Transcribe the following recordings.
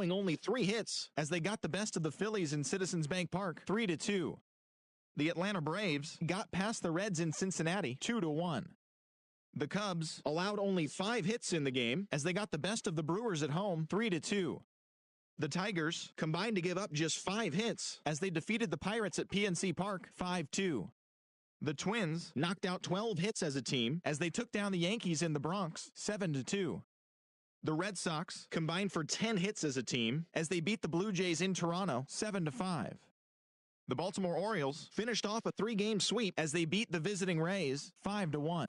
allowing only 3 hits as they got the best of the Phillies in Citizens Bank Park 3-2. The Atlanta Braves got past the Reds in Cincinnati 2-1. The Cubs allowed only 5 hits in the game as they got the best of the Brewers at home 3-2. The Tigers combined to give up just 5 hits as they defeated the Pirates at PNC Park 5-2. The Twins knocked out 12 hits as a team as they took down the Yankees in the Bronx 7-2. The Red Sox combined for 10 hits as a team as they beat the Blue Jays in Toronto 7-5. The Baltimore Orioles finished off a 3-game sweep as they beat the visiting Rays 5-1.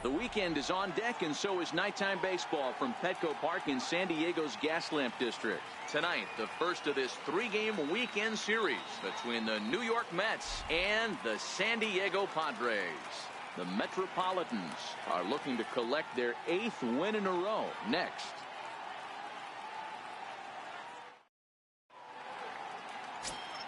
The weekend is on deck, and so is nighttime baseball from Petco Park in San Diego's Gaslamp District. Tonight, the first of this 3-game weekend series between the New York Mets and the San Diego Padres. The Metropolitans are looking to collect their 8th win in a row next.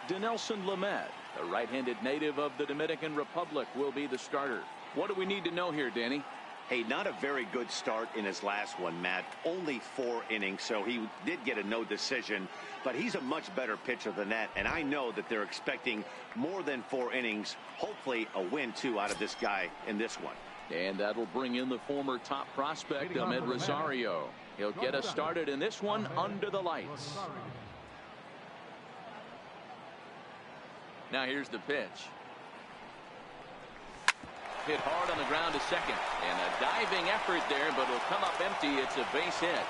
Dinelson Lamed, a right-handed native of the Dominican Republic, will be the starter. What do we need to know here, Danny? Hey, not a very good start in his last one, Matt. Only 4 innings, so he did get a no decision. But he's a much better pitcher than that, and I know that they're expecting more than 4 innings. Hopefully a win, too, out of this guy in this one. And that'll bring in the former top prospect, Ahmed Rosario. He'll get us started in this one under the lights. Now here's the pitch. Hit hard on the ground to second, and a diving effort there, but it'll come up empty. It's a base hit.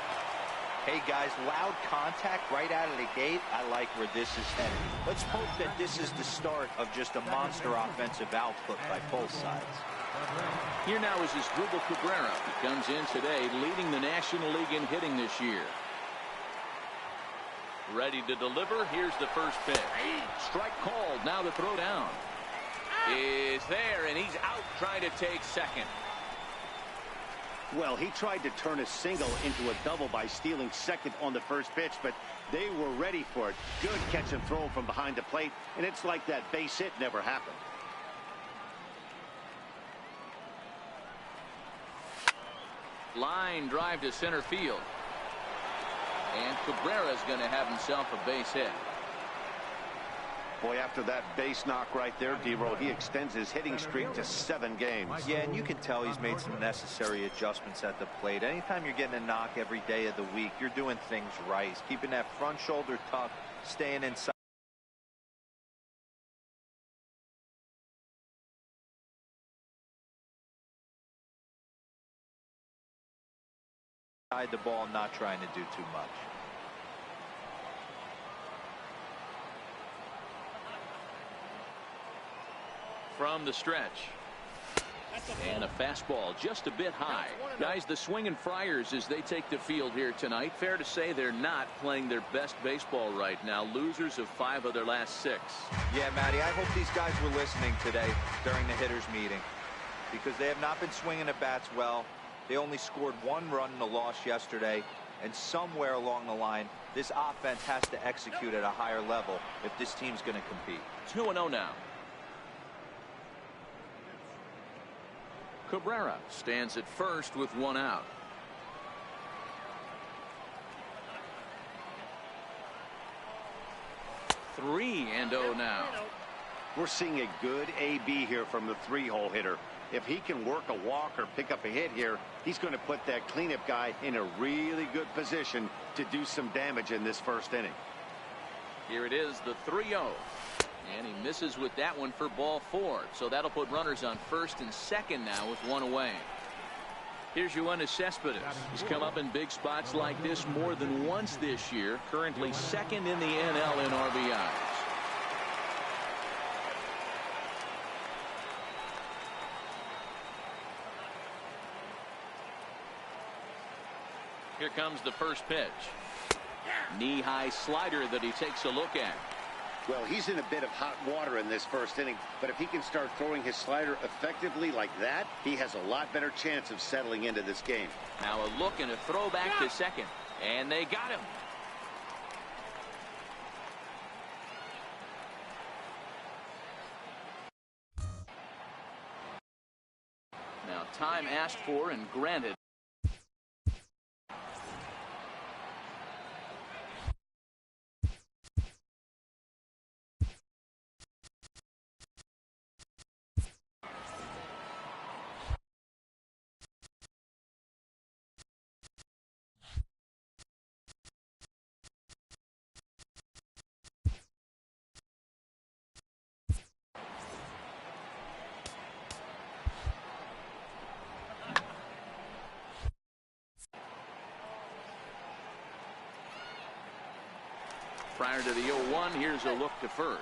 Hey guys, loud contact right out of the gate. I like where this is headed. Let's hope that this is the start of just a monster offensive output by both sides. Here now is Asdrubal Cabrera. He comes in today leading the National League in hitting this year. Ready to deliver. Here's the first pitch. Strike called. Now the throw down is there, and he's out trying to take second. Well, he tried to turn a single into a double by stealing second on the first pitch, but they were ready for it. Good catch and throw from behind the plate, and it's like that base hit never happened. Line drive to center field, and Cabrera's going to have himself a base hit. Boy, after that base knock right there, D-Roll, he extends his hitting streak to 7 games. Yeah, and you can tell he's made some necessary adjustments at the plate. Anytime you're getting a knock every day of the week, you're doing things right. He's keeping that front shoulder tucked, staying inside. the ball, not trying to do too much. From the stretch. And a fastball just a bit high. Guys, the swinging Friars as they take the field here tonight. Fair to say they're not playing their best baseball right now. Losers of 5 of their last 6. Yeah, Matty, I hope these guys were listening today during the hitters meeting, because they have not been swinging at bats well. They only scored 1 run in the loss yesterday, and somewhere along the line, this offense has to execute at a higher level if this team's going to compete. 2-0 now. Cabrera stands at first with 1 out. Three and 0 now. We're seeing a good AB here from the 3-hole hitter. If he can work a walk or pick up a hit here, he's going to put that cleanup guy in a really good position to do some damage in this first inning. Here it is, the 3-0. And he misses with that one for ball 4. So that'll put runners on first and second now with 1 away. Here's Yoenis Cespedes. He's come up in big spots like this more than once this year. Currently second in the NL in RBIs. Here comes the first pitch. Knee-high slider that he takes a look at. Well, he's in a bit of hot water in this first inning, but if he can start throwing his slider effectively like that, he has a lot better chance of settling into this game. Now a look and a throw back to second, and they got him. Now time asked for and granted. Prior to the 0-1, here's a look to first.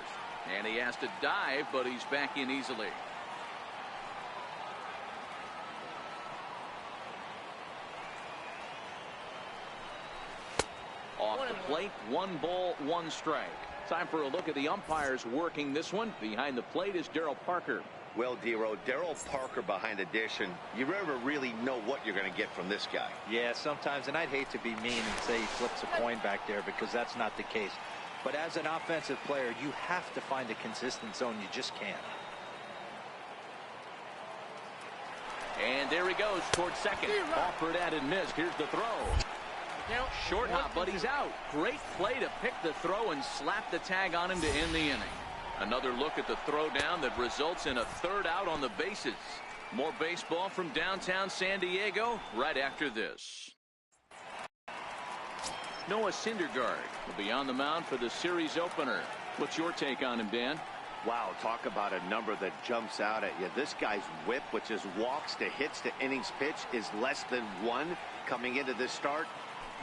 And he has to dive, but he's back in easily. Off the plate, 1 ball, 1 strike. Time for a look at the umpires working this one. Behind the plate is Darryl Parker. Well, Dero, Darryl Parker behind the dish, and you never really know what you're going to get from this guy. Yeah, sometimes, and I'd hate to be mean and say he flips a coin back there, because that's not the case. But as an offensive player, you have to find a consistent zone. You just can't. And there he goes towards second. Offered at and missed. Here's the throw. Short hop, but he's out. Great play to pick the throw and slap the tag on him to end the inning. Another look at the throw down that results in a 3rd out on the bases. More baseball from downtown San Diego right after this. Noah Syndergaard will be on the mound for the series opener. What's your take on him, Dan? Wow, talk about a number that jumps out at you. This guy's whip, which is walks to hits to innings pitch, is less than 1 coming into this start.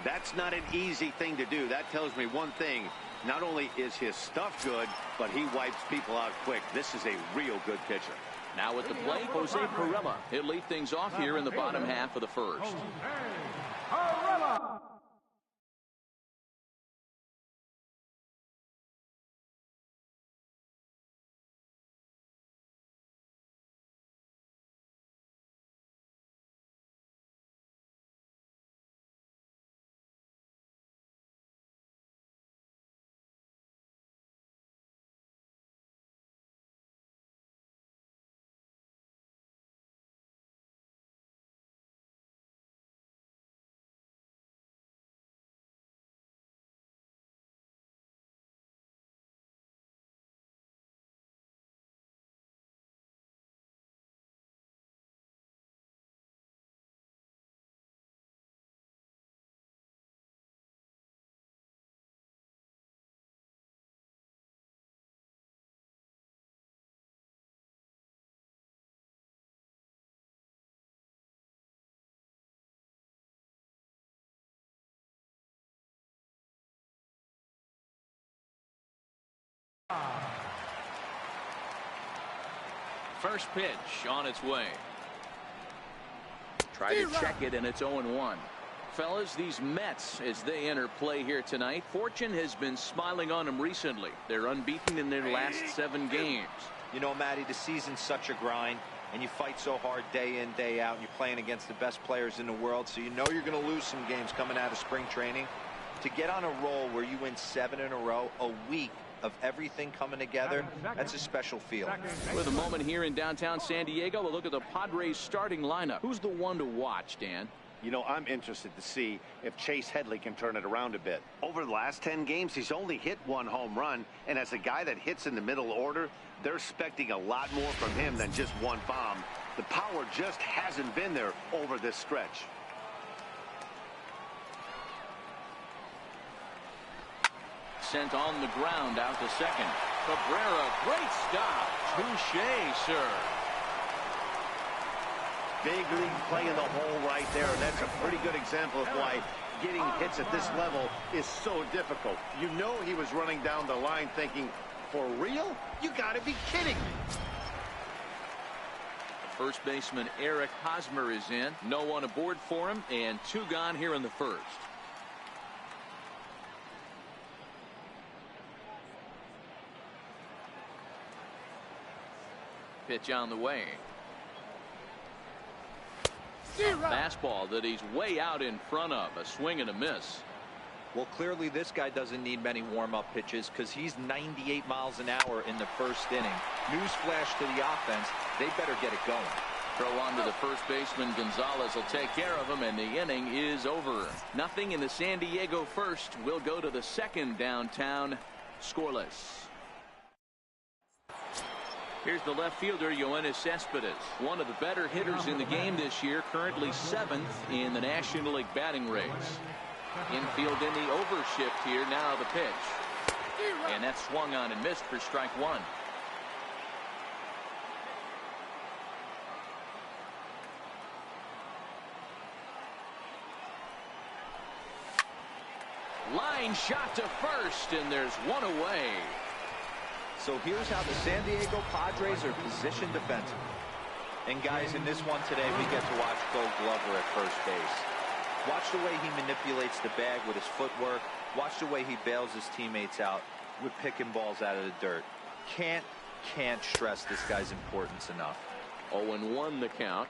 That's not an easy thing to do. That tells me one thing. Not only is his stuff good, but he wipes people out quick. This is a real good pitcher. Now at the plate, Jose Pirela. He'll lead things off here in the bottom half of the first. First pitch on its way. Try to check it, and it's 0-1. Fellas, these Mets, as they enter play here tonight, fortune has been smiling on them recently. They're unbeaten in their last 7 games. You know, Matty, the season's such a grind, and you fight so hard day in, day out, and you're playing against the best players in the world, so you know you're going to lose some games coming out of spring training. To get on a roll where you win 7 in a row, a week of everything coming together, that's a special feeling. With a moment here in downtown San Diego, a look at the Padres starting lineup. Who's the one to watch, Dan? You know, I'm interested to see if Chase Headley can turn it around a bit. Over the last 10 games, he's only hit 1 home run, and as a guy that hits in the middle order, they're expecting a lot more from him than just 1 bomb. The power just hasn't been there over this stretch. Sent on the ground out to second. Cabrera, great stop. Touché, sir. Big league play in the hole right there, and that's a pretty good example of why getting hits at this level is so difficult. You know he was running down the line thinking, for real? You got to be kidding me. First baseman Eric Hosmer is in. No one aboard for him, and 2 gone here in the first. Pitch on the way. Fastball that he's way out in front of. A swing and a miss. Well, clearly this guy doesn't need many warm-up pitches because he's 98 miles an hour in the first inning. Newsflash to the offense, they better get it going. Throw on to the first baseman. Gonzalez will take care of him, and the inning is over. Nothing in the San Diego first. We'll go to the second downtown. Scoreless. Here's the left fielder, Yoenis Cespedes, one of the better hitters in the game this year, currently 7th in the National League batting race. Infield in the overshift here. Now the pitch. And that's swung on and missed for strike 1. Line shot to first, and there's 1 away. So here's how the San Diego Padres are positioned defensively. And guys, in this one today, we get to watch Bo Glover at first base. Watch the way he manipulates the bag with his footwork. Watch the way he bails his teammates out with picking balls out of the dirt. Can't stress this guy's importance enough. 0-1 the count.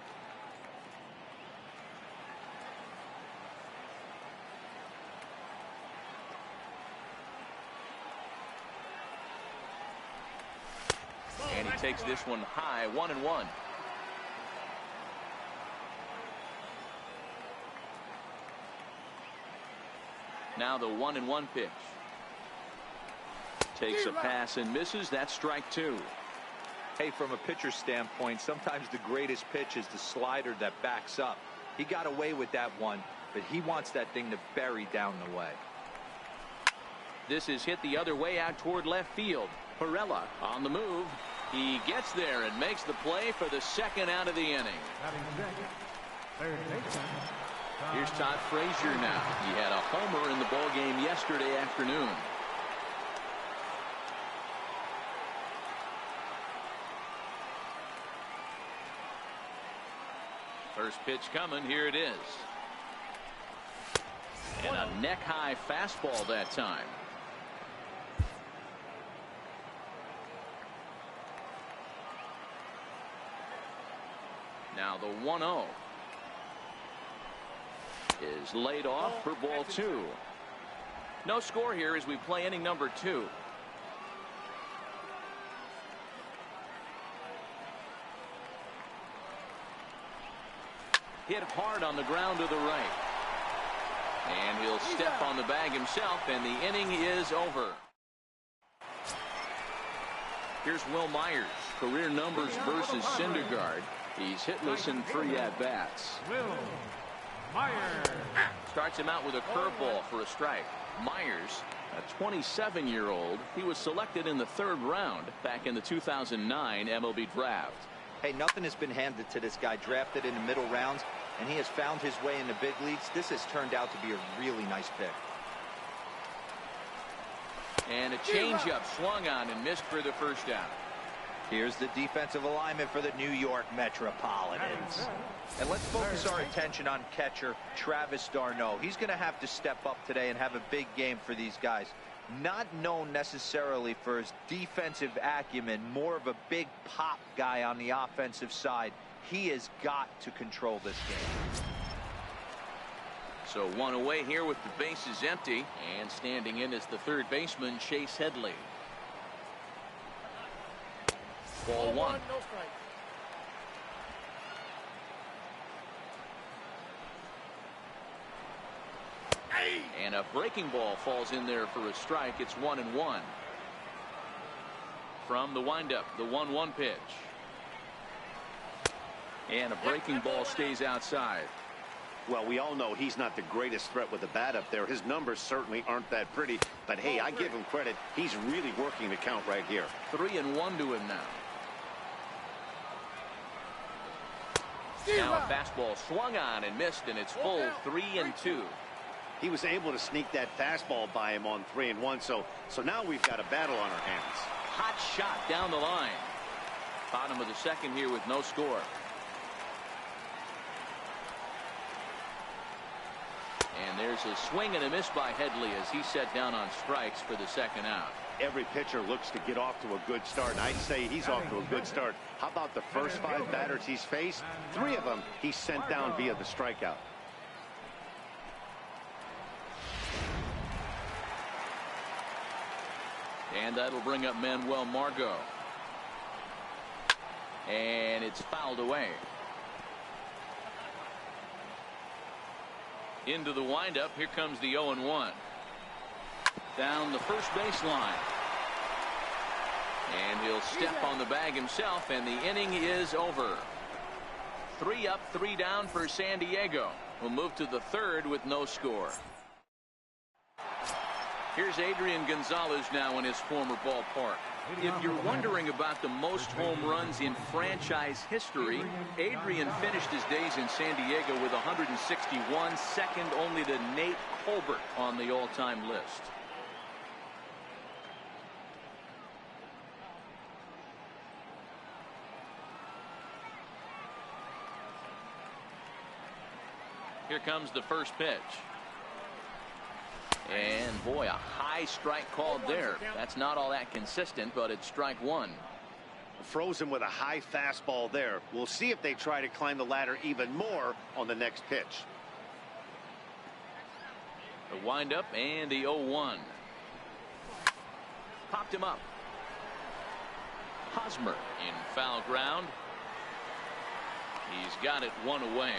And he takes this one high. 1-1. Now the 1-1 pitch. Takes a pass and misses. That's strike 2. Hey, from a pitcher's standpoint, sometimes the greatest pitch is the slider that backs up. He got away with that one, but he wants that thing to bury down the way. This is hit the other way out toward left field. Perella on the move. He gets there and makes the play for the second out of the inning. Here's Todd Frazier now. He had a homer in the ball game yesterday afternoon. First pitch coming. Here it is. And a neck-high fastball that time. Now the 1-0 is laid off for ball 2. No score here as we play inning number 2. Hit hard on the ground to the right. And he'll step on the bag himself, and the inning is over. Here's Will Myers. Career numbers versus Syndergaard. He's hitless in 3 at-bats. Will Myers starts him out with a curveball for a strike. Myers, a 27-year-old, he was selected in the 3rd round back in the 2009 MLB draft. Hey, nothing has been handed to this guy. Drafted in the middle rounds, and he has found his way in the big leagues. This has turned out to be a really nice pick. And a changeup swung on and missed for the first out. Here's the defensive alignment for the New York Metropolitans. And let's focus our attention on catcher Travis d'Arnaud. He's going to have to step up today and have a big game for these guys. Not known necessarily for his defensive acumen, more of a big pop guy on the offensive side. He has got to control this game. So one away here with the bases empty, and standing in is the third baseman Chase Headley. Ball one. No strike. And a breaking ball falls in there for a strike. It's 1-1. From the windup, the 1-1 pitch. And a breaking ball stays outside. Well, we all know he's not the greatest threat with the bat up there. His numbers certainly aren't that pretty. But, hey, I give him credit. He's really working the count right here. 3-1 to him now. Now a fastball swung on and missed, and it's full 3-2. He was able to sneak that fastball by him on 3-1. So now we've got a battle on our hands. Hot shot down the line. Bottom of the second here with no score. And there's a swing and a miss by Headley as he set down on strikes for the second out. Every pitcher looks to get off to a good start, and I'd say he's off to a good start. How about the first 5 batters he's faced? 3 of them he sent down via the strikeout. And that'll bring up Manuel Margot. And it's fouled away. Into the windup. Here comes the 0-1. Down the first base line. And he'll step on the bag himself, and the inning is over. 3 up, 3 down for San Diego. We'll move to the third with no score. Here's Adrian Gonzalez now in his former ballpark. If you're wondering about the most home runs in franchise history, Adrian finished his days in San Diego with 161, second only to Nate Colbert on the all-time list. Here comes the first pitch. And boy, a high strike called there. That's not all that consistent, but it's strike 1. Frozen with a high fastball there. We'll see if they try to climb the ladder even more on the next pitch. The windup and the 0-1. Popped him up. Hosmer in foul ground. He's got it 1 away.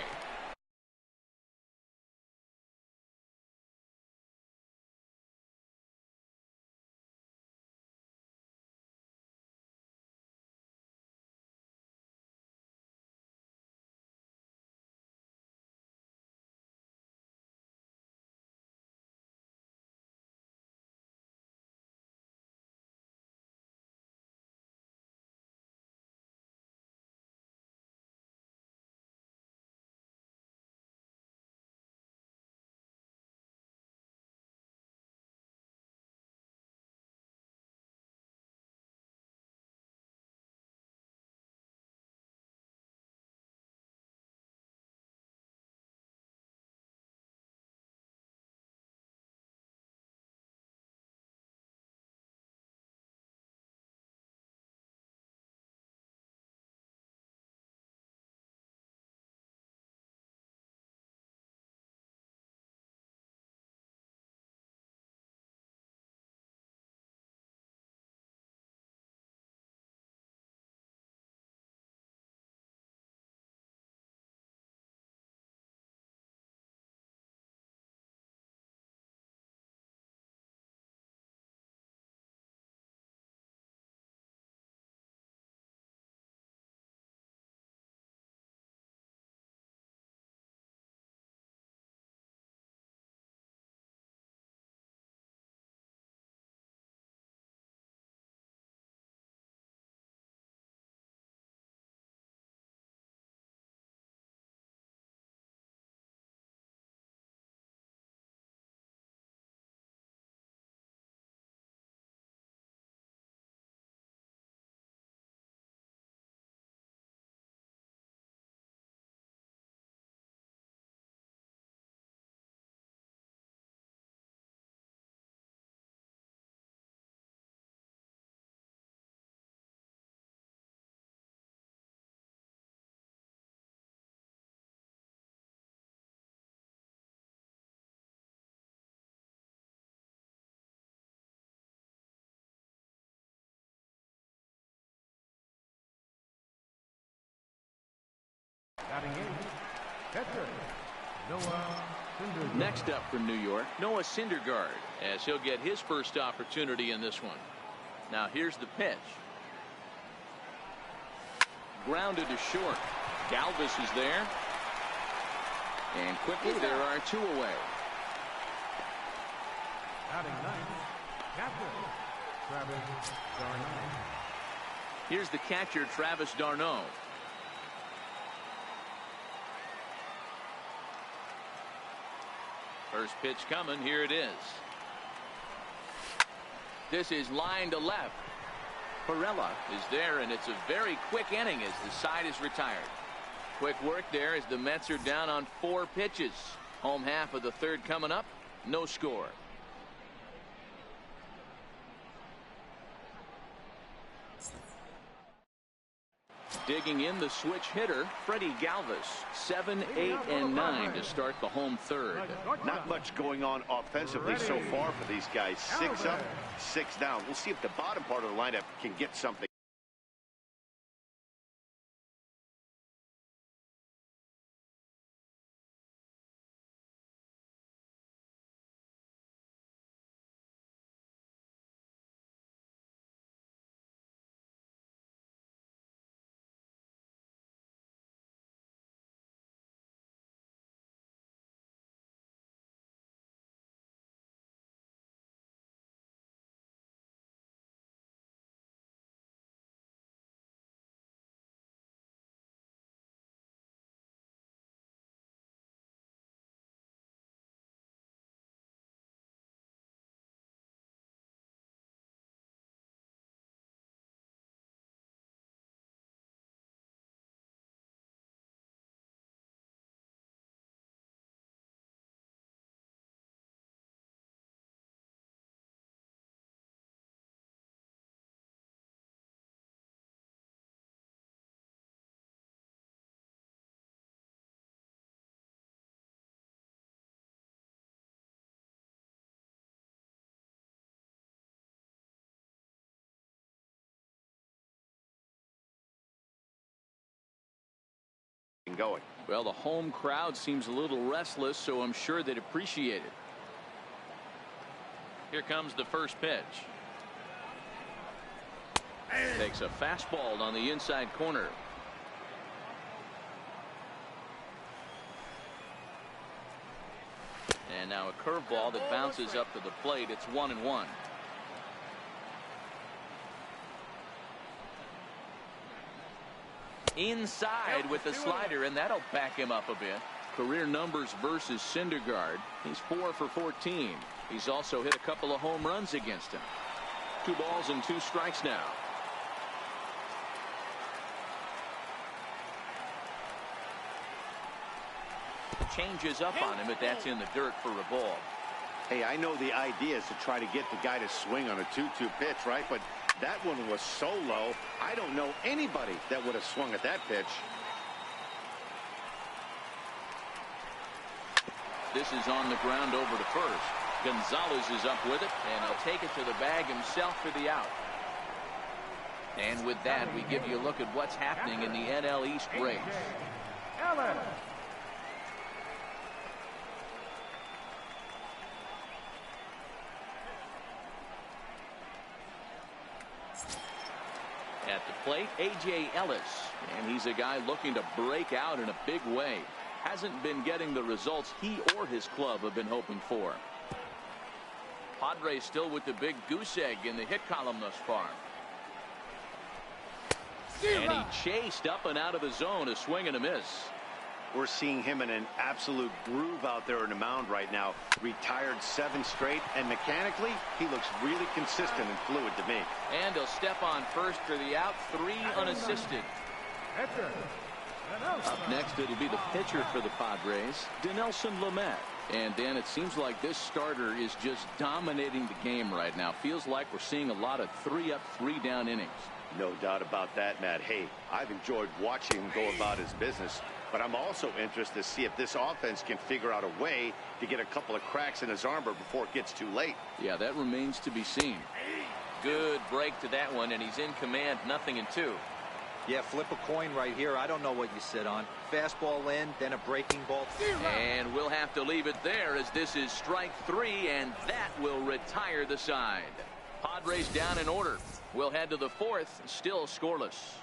Batting 8, catcher, Noah Syndergaard. Next up from New York, Noah Syndergaard, as he'll get his first opportunity in this one. Now here's the pitch. Grounded to short. Galvis is there. And quickly there are 2 away. Batting 9th, catcher, Travis d'Arnaud. Here's the catcher, Travis d'Arnaud. First pitch coming. Here it is. This is line to left. Perella is there, and it's a very quick inning as the side is retired. Quick work there as the Mets are down on 4 pitches. Home half of the 3rd coming up. No score. Digging in the switch hitter, Freddie Galvis. 7, 8, and 9 to start the home 3rd. Not much going on offensively so far for these guys. 6 up, 6 down. We'll see if the bottom part of the lineup can get something. Going. Well, the home crowd seems a little restless, so I'm sure they'd appreciate it. Here comes the first pitch. Takes a fastball on the inside corner. And now a curveball that bounces up to the plate. It's 1-1. Inside with the slider, and that'll back him up a bit. Career numbers versus Syndergaard. He's 4 for 14. He's also hit a couple of home runs against him. 2 balls and 2 strikes now. Changes up on him, but that's in the dirt for a ball. Hey, I know the idea is to try to get the guy to swing on a 2-2 pitch, right? But that one was so low, I don't know anybody that would have swung at that pitch. This is on the ground over to first. Gonzalez is up with it, and he'll take it to the bag himself for the out. And with that, we give you a look at what's happening in the NL East race. At the plate, A.J. Ellis, and he's a guy looking to break out in a big way. Hasn't been getting the results he or his club have been hoping for. Padres still with the big goose egg in the hit column thus far. And he chased up and out of the zone, a swing and a miss. We're seeing him in an absolute groove out there in the mound right now. Retired 7 straight, and mechanically, he looks really consistent and fluid to me. And he'll step on first for the out, 3 unassisted. Up next, it'll be the pitcher for the Padres, Dinelson Lamet. And Dan, it seems like this starter is just dominating the game right now. Feels like we're seeing a lot of 3-up, 3-down innings. No doubt about that, Matt. Hey, I've enjoyed watching him go about his business, but I'm also interested to see if this offense can figure out a way to get a couple of cracks in his armor before it gets too late. Yeah, that remains to be seen. Good break to that one, and he's in command, 0-2. Yeah, flip a coin right here. I don't know what you sit on. Fastball in, then a breaking ball. And we'll have to leave it there as this is strike 3, and that will retire the side. Padres down in order. We'll head to the 4th, still scoreless.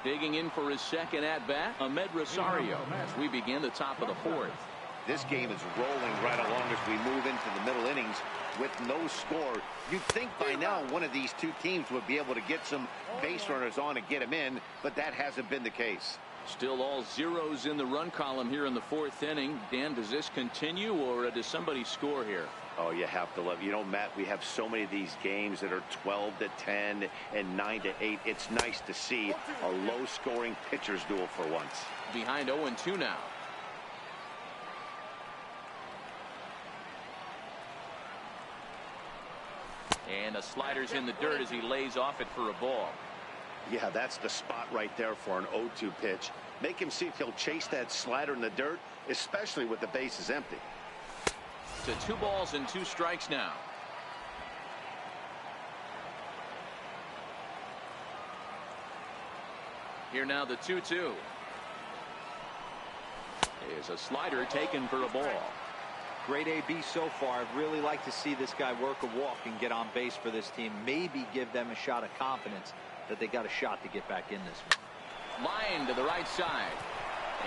Digging in for his second at-bat, Ahmed Rosario, as we begin the top of the 4th. This game is rolling right along as we move into the middle innings with no score. You'd think by now one of these two teams would be able to get some base runners on and get them in, but that hasn't been the case. Still all zeros in the run column here in the 4th inning. Dan, does this continue, or does somebody score here? Oh, you have to love. You know, Matt, we have so many of these games that are 12-10 and 9-8. It's nice to see a low-scoring pitcher's duel for once. Behind 0-2 now. And the slider's in the dirt as he lays off it for a ball. Yeah, that's the spot right there for an 0-2 pitch. Make him see if he'll chase that slider in the dirt, especially with the bases empty. To 2 balls and 2 strikes now. Here now the 2-2. Is a slider taken for a ball. Great AB so far. I'd really like to see this guy work a walk and get on base for this team. Maybe give them a shot of confidence that they got a shot to get back in this one. Line to the right side.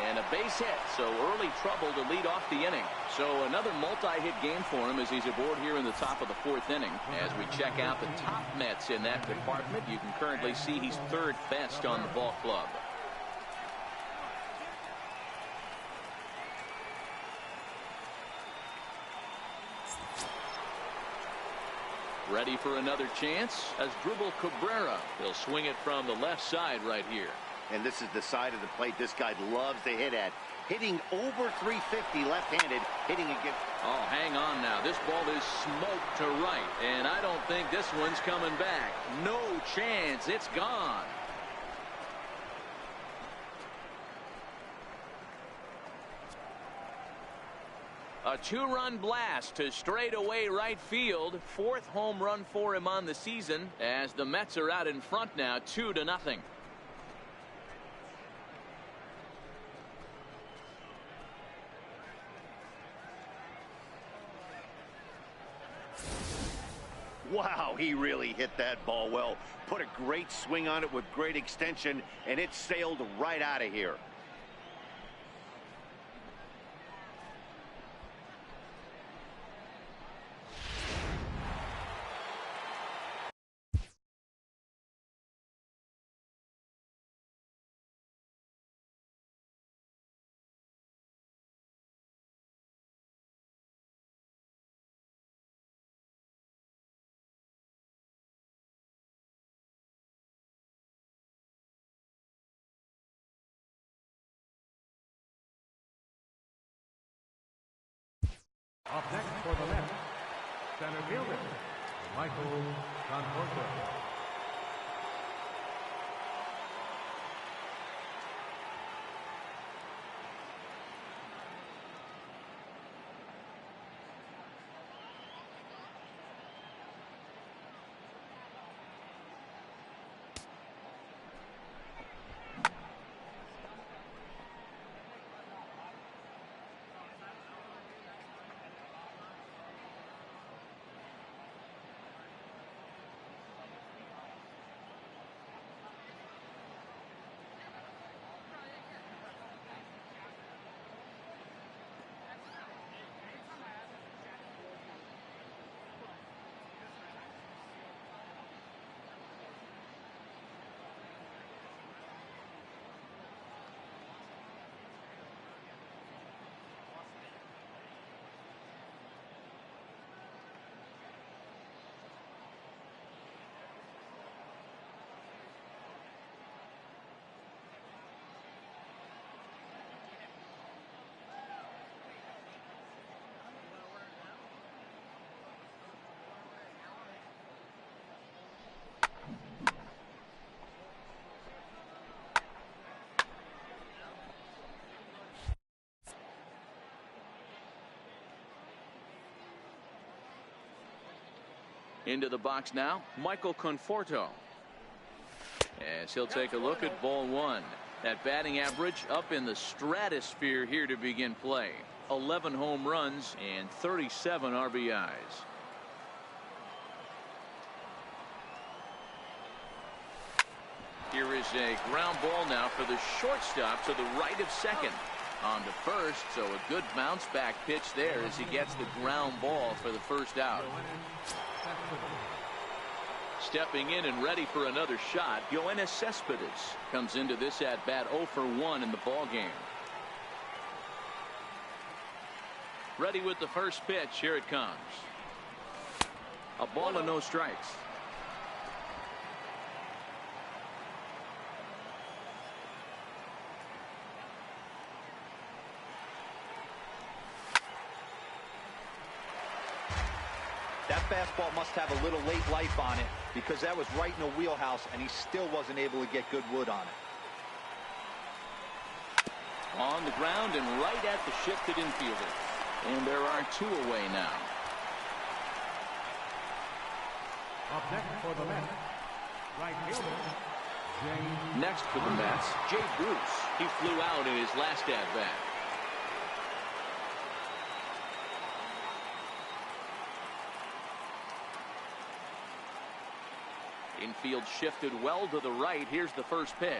And a base hit, so early trouble to lead off the inning. So another multi-hit game for him as he's aboard here in the top of the 4th inning. As we check out the top Mets in that department, you can currently see he's 3rd best on the ball club. Ready for another chance as Dribble Cabrera. He'll swing it from the left side right here. And this is the side of the plate this guy loves to hit at. Hitting over 350 left-handed, hitting against. Oh, hang on now. This ball is smoked to right, and I don't think this one's coming back. No chance. It's gone. A 2-run blast to straightaway right field. 4th home run for him on the season as the Mets are out in front now 2-0. Wow, he really hit that ball well. Put a great swing on it with great extension, and it sailed right out of here. Up next for the Mets, center fielder, Michael Conforto. Into the box now, Michael Conforto. As he'll take a look at ball one. That batting average up in the stratosphere here to begin play. 11 home runs and 37 RBIs. Here is a ground ball now for the shortstop to the right of second. On to first, so a good bounce back pitch there as he gets the ground ball for the first out. Stepping in and ready for another shot, Yoenis Cespedes comes into this at bat 0 for 1 in the ball game. Ready with the first pitch. Here it comes. A ball and no strikes. That fastball must have a little late life on it because that was right in the wheelhouse and he still wasn't able to get good wood on it. On the ground and right at the shifted infielder. And there are two away now. Up next for the Mets, right fielder, Jay. Next for the Mets, Jay Bruce. He flew out in his last at-bat. Infield shifted well to the right. Here's the first pitch.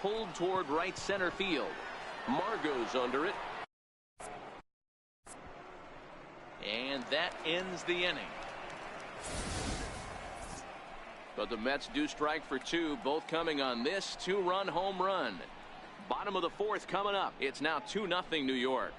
Pulled toward right center field. Margot's under it. And that ends the inning. But the Mets do strike for two, both coming on this two-run home run. Bottom of the fourth coming up. It's now 2-0 New York.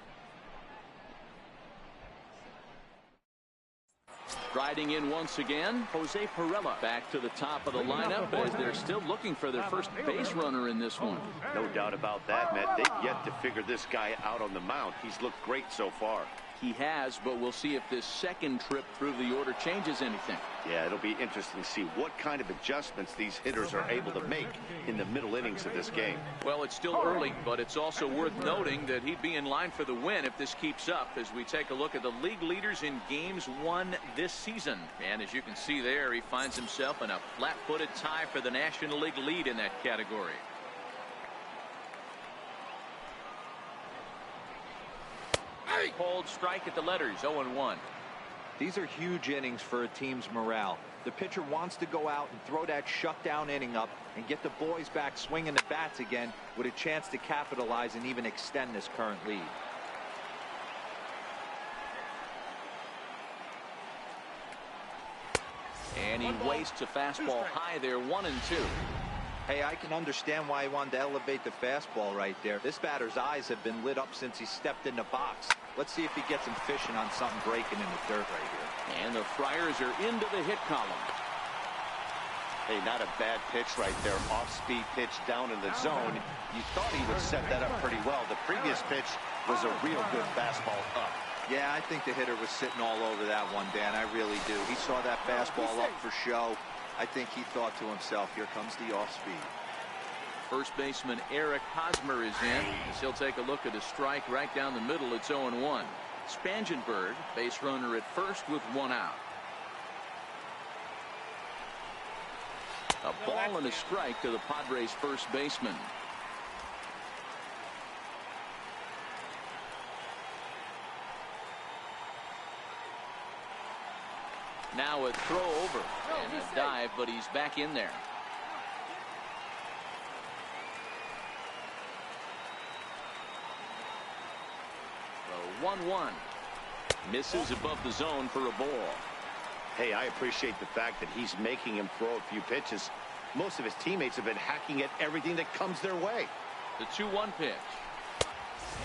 Riding in once again, Jose Pirela back to the top of the lineup as they're still looking for their first base runner in this one. No doubt about that, Matt. They've yet to figure this guy out on the mound. He's looked great so far. He has, but we'll see if this second trip through the order changes anything. Yeah, it'll be interesting to see what kind of adjustments these hitters are able to make in the middle innings of this game. Well, it's still early, but it's also worth noting that he'd be in line for the win if this keeps up as we take a look at the league leaders in games won this season. And as you can see there, he finds himself in a flat-footed tie for the National League lead in that category. Called strike at the letters, 0-1. These are huge innings for a team's morale. The pitcher wants to go out and throw that shutdown inning up and get the boys back swinging the bats again with a chance to capitalize and even extend this current lead. And he wastes a fastball high there, 1-2. Hey, I can understand why he wanted to elevate the fastball right there. This batter's eyes have been lit up since he stepped in the box. Let's see if he gets him fishing on something breaking in the dirt right here. And the Friars are into the hit column. Hey, not a bad pitch right there. Off-speed pitch down in the zone. You thought he would set that up pretty well. The previous pitch was a real good fastball up. Yeah, I think the hitter was sitting all over that one, Dan. I really do. He saw that fastball up for show. I think he thought to himself, here comes the off-speed. First baseman Eric Hosmer is in. As he'll take a look at a strike right down the middle. It's 0-1. Spangenberg, base runner at first with one out. A ball and a strike to the Padres' first baseman. Now a throw over and a dive, but he's back in there. So 1-1. Misses above the zone for a ball. Hey, I appreciate the fact that he's making him throw a few pitches. Most of his teammates have been hacking at everything that comes their way. The 2-1 pitch.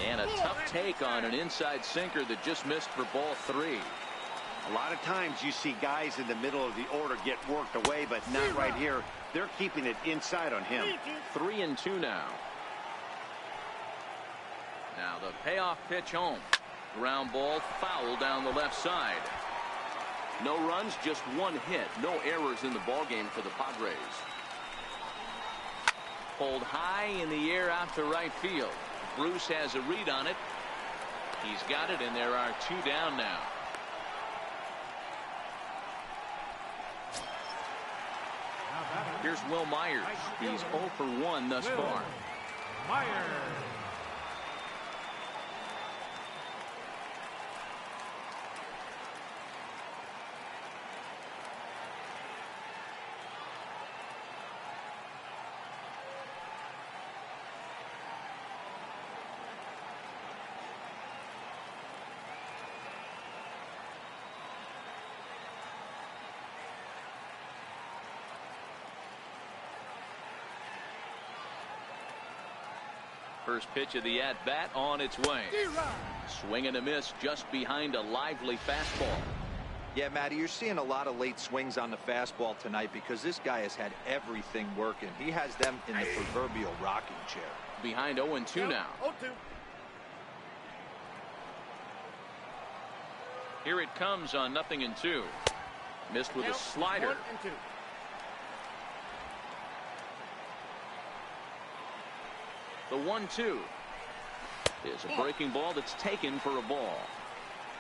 And a tough take on an inside sinker that just missed for ball 3. A lot of times you see guys in the middle of the order get worked away, but not right here. They're keeping it inside on him. 3-2 now. Now the payoff pitch home. Ground ball foul down the left side. No runs, just one hit. No errors in the ballgame for the Padres. Pulled high in the air out to right field. Bruce has a read on it. He's got it, and there are two down now. Here's Will Myers. He's 0 for 1 thus far. Myers. First pitch of the at-bat on its way. Swing and a miss just behind a lively fastball. Yeah, Matty, you're seeing a lot of late swings on the fastball tonight because this guy has had everything working. He has them in the proverbial rocking chair. Behind 0-2 now. 0-2. Here it comes on 0-2. Missed with a slider. 1-2. The 1-2 is a breaking ball that's taken for a ball.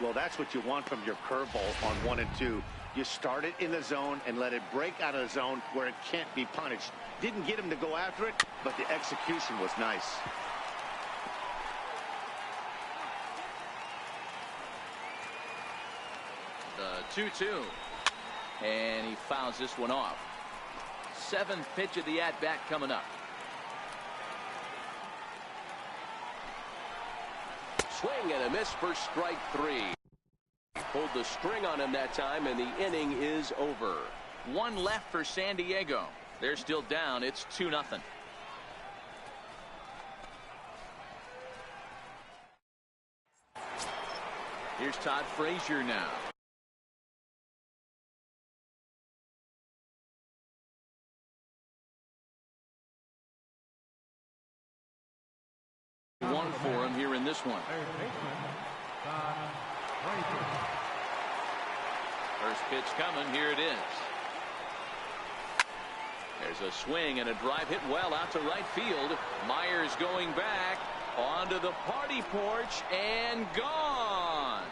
Well, that's what you want from your curveball on 1 and 2. You start it in the zone and let it break out of the zone where it can't be punished. Didn't get him to go after it, but the execution was nice. The 2-2. And he fouls this one off. Seventh pitch of the at-bat coming up. Swing and a miss for strike 3. Pulled the string on him that time, and the inning is over. One left for San Diego. They're still down. It's 2-0. Here's Todd Frazier now. One for him here in this one. Third baseman, Todd Frazier. First pitch coming. Here it is. There's a swing and a drive hit well out to right field. Myers going back onto the party porch and gone.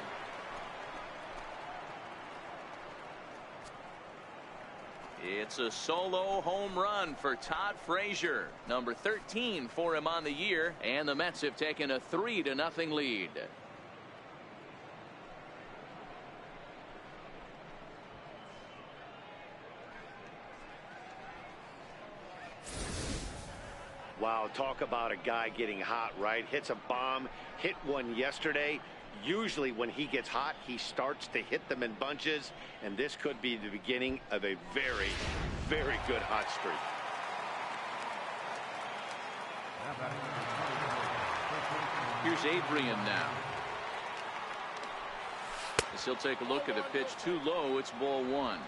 It's a solo home run for Todd Frazier, number 13 for him on the year, and the Mets have taken a 3-0 lead. Wow, talk about a guy getting hot, right? Hits a bomb, hit one yesterday. Usually when he gets hot, he starts to hit them in bunches, and this could be the beginning of a very, very good hot streak. Here's Adrian now. As he'll take a look at a pitch too low. It's ball 1.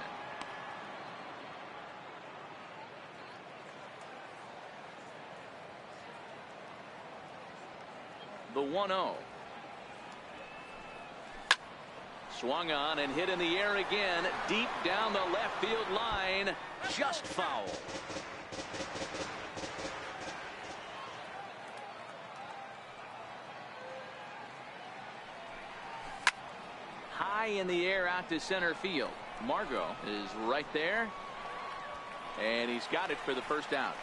The 1-0. Swung on and hit in the air again, deep down the left field line, just foul. High in the air out to center field. Margot is right there, and he's got it for the first out.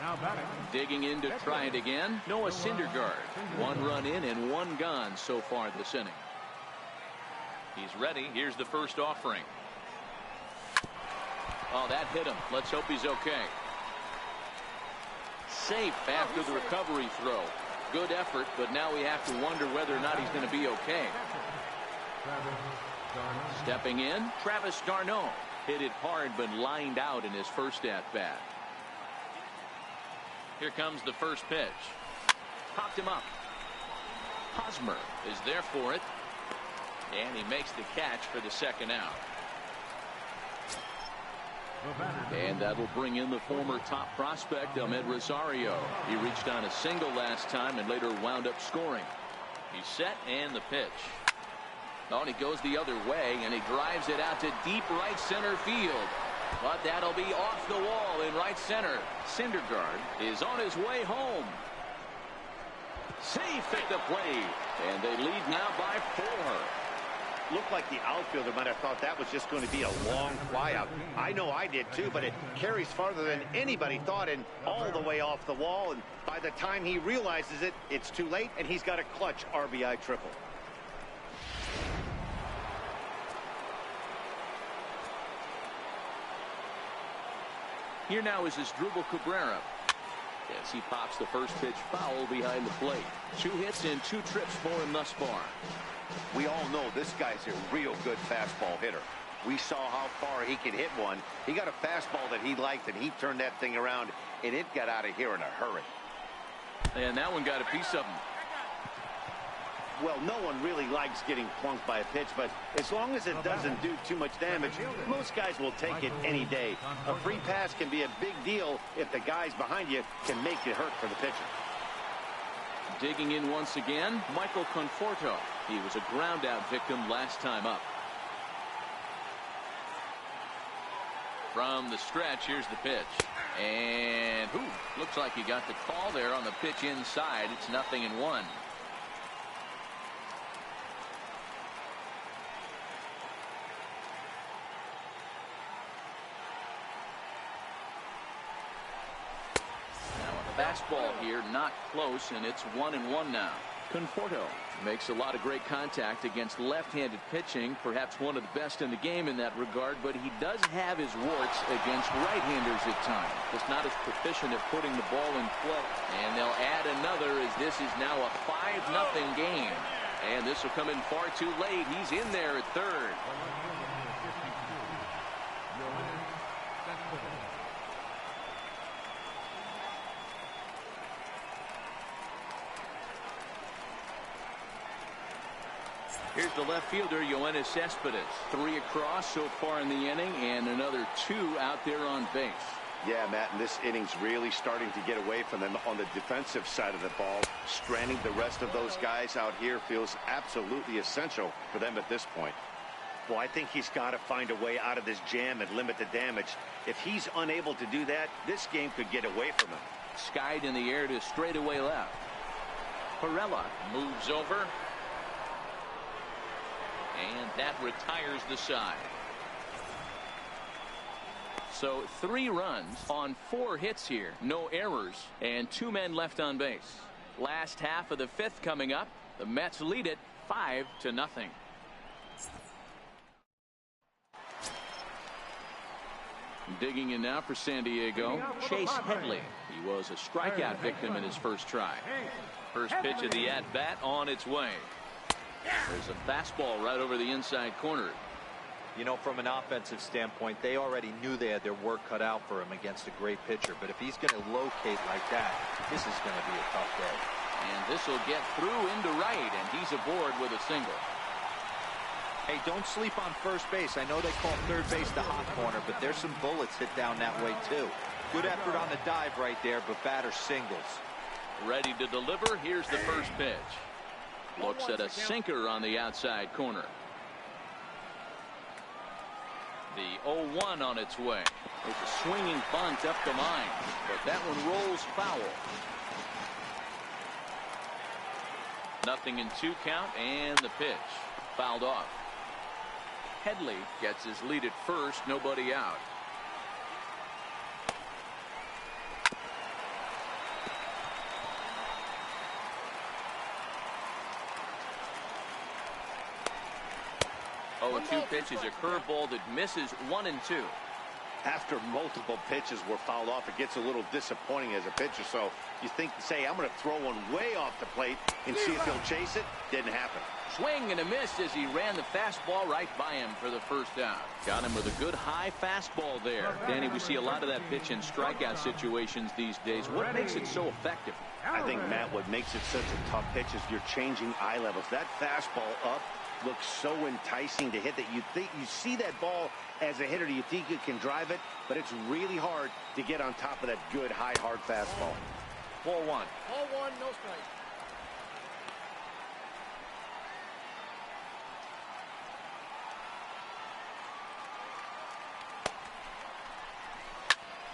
Now batting. Digging in to try it again. Noah Syndergaard. 1 run in and 1 gone so far this inning. He's ready. Here's the first offering. Oh, that hit him. Let's hope he's okay. Safe after the recovery throw. Good effort, but now we have to wonder whether or not he's going to be okay. Stepping in, Travis d'Arnaud. Hit it hard but lined out in his first at-bat. Here comes the first pitch. Popped him up. Hosmer is there for it. And he makes the catch for the second out. And that'll bring in the former top prospect, Ahmed Rosario. He reached on a single last time and later wound up scoring. He's set and the pitch. Oh, and he goes the other way and he drives it out to deep right center field. But that'll be off the wall in right center. Syndergaard is on his way home. Safe at the plate. And they lead now by 4. Looked like the outfielder might have thought that was just going to be a long flyout. I know I did too, but it carries farther than anybody thought and all the way off the wall. And by the time he realizes it, it's too late, and he's got a clutch RBI triple. Here now is Asdrubal Cabrera. As he pops the first pitch foul behind the plate. 2 hits and 2 trips for him thus far. We all know this guy's a real good fastball hitter. We saw how far he could hit one. He got a fastball that he liked, and he turned that thing around, and it got out of here in a hurry. And that one got a piece of him. Well, no one really likes getting plunked by a pitch, but as long as it doesn't do too much damage, most guys will take it any day. A free pass can be a big deal if the guys behind you can make it hurt for the pitcher. Digging in once again, Michael Conforto. He was a ground-out victim last time up. From the stretch, here's the pitch. And, looks like he got the call there on the pitch inside. It's 0-1. Fastball here, not close, and it's 1-1 now. Conforto makes a lot of great contact against left-handed pitching, perhaps one of the best in the game in that regard, but he does have his warts against right-handers at times. Just not as proficient at putting the ball in play. And they'll add another as this is now a 5-0 game. And this will come in far too late. He's in there at third. Here's the left fielder, Yoenis Cespedes. 3 across so far in the inning, and another 2 out there on base. Yeah, Matt, and this inning's really starting to get away from them on the defensive side of the ball. Stranding the rest of those guys out here feels absolutely essential for them at this point. Well, I think he's got to find a way out of this jam and limit the damage. If he's unable to do that, this game could get away from him. Skied in the air to straightaway left. Perella moves over. And that retires the side. So 3 runs on 4 hits here. No errors and 2 men left on base. Last half of the 5th coming up. The Mets lead it 5-0. Digging in now for San Diego, Chase Headley. He was a strikeout victim in his first try. First pitch of the at-bat on its way. There's a fastball right over the inside corner. You know, from an offensive standpoint, they already knew they had their work cut out for him against a great pitcher. But if he's going to locate like that, this is going to be a tough day. And this will get through into right, and he's aboard with a single. Hey, don't sleep on first base. I know they call third base the hot corner, but there's some bullets hit down that way, too. Good effort on the dive right there, but batter singles. Ready to deliver. Here's the first pitch. Looks at a sinker on the outside corner. The 0-1 on its way. There's a swinging bunt up the line, but that one rolls foul. 0-2 count, and the pitch fouled off. Headley gets his lead at first, nobody out. Oh, 2 pitches, a curveball that misses 1 and 2. After multiple pitches were fouled off, it gets a little disappointing as a pitcher. So you think, say, I'm going to throw one way off the plate and see if he'll chase it. Didn't happen. Swing and a miss as he ran the fastball right by him for the first down. Got him with a good high fastball there. Danny, we see a lot of that pitch in strikeout situations these days. What makes it so effective? I think, Matt, what makes it such a tough pitch is you're changing eye levels. That fastball up looks so enticing to hit that you think you see that ball as a hitter, you think you can drive it, but it's really hard to get on top of that good high hard fastball. 4-1. Ball 1, no strike.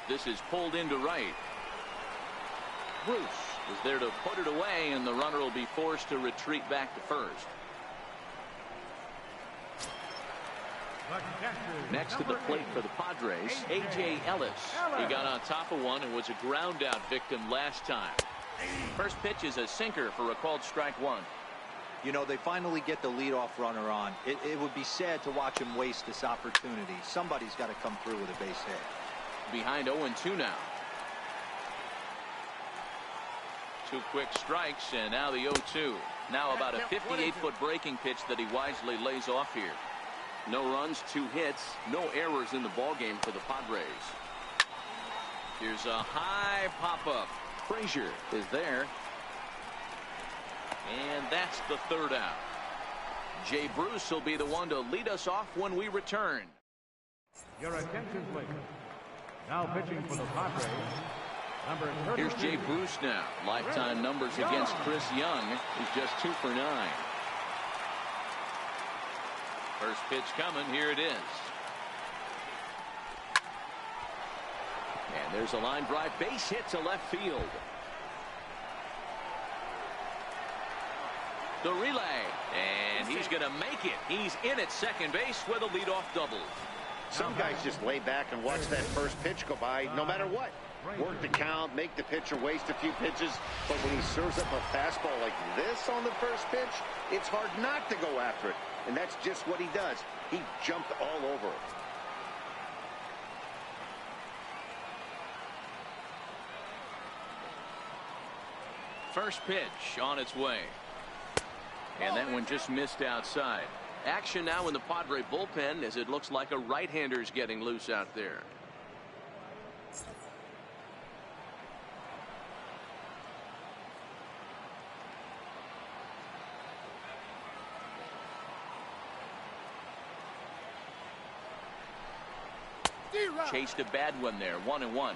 This is pulled into right. Bruce is there to put it away, and the runner will be forced to retreat back to first. Next to the plate for the Padres, A.J. Ellis. He got on top of one and was a ground out victim last time. First pitch is a sinker for a called strike one. You know, they finally get the leadoff runner on. It would be sad to watch him waste this opportunity. Somebody's got to come through with a base hit. Behind 0-2 now. 2 quick strikes, and now the 0-2. Now about a 58-foot breaking pitch that he wisely lays off here. No runs, 2 hits, no errors in the ballgame for the Padres. Here's a high pop-up. Frazier is there. And that's the 3rd out. Jay Bruce will be the one to lead us off when we return. Your attention, please. Now pitching for the Padres. Number 30. Here's Jay Bruce now. Lifetime numbers against Chris Young. He's just 2 for 9. First pitch coming. Here it is. And there's a line drive base hit to left field. The relay, and he's going to make it. He's in at second base with a leadoff double. Some guys just lay back and watch that first pitch go by no matter what. Work the count, make the pitcher waste a few pitches, but when he serves up a fastball like this on the first pitch, it's hard not to go after it, and that's just what he does. He jumped all over it. First pitch on its way. And that one just missed outside. Action now in the Padre bullpen as it looks like a right-hander's getting loose out there. Chased a bad one there. 1-1.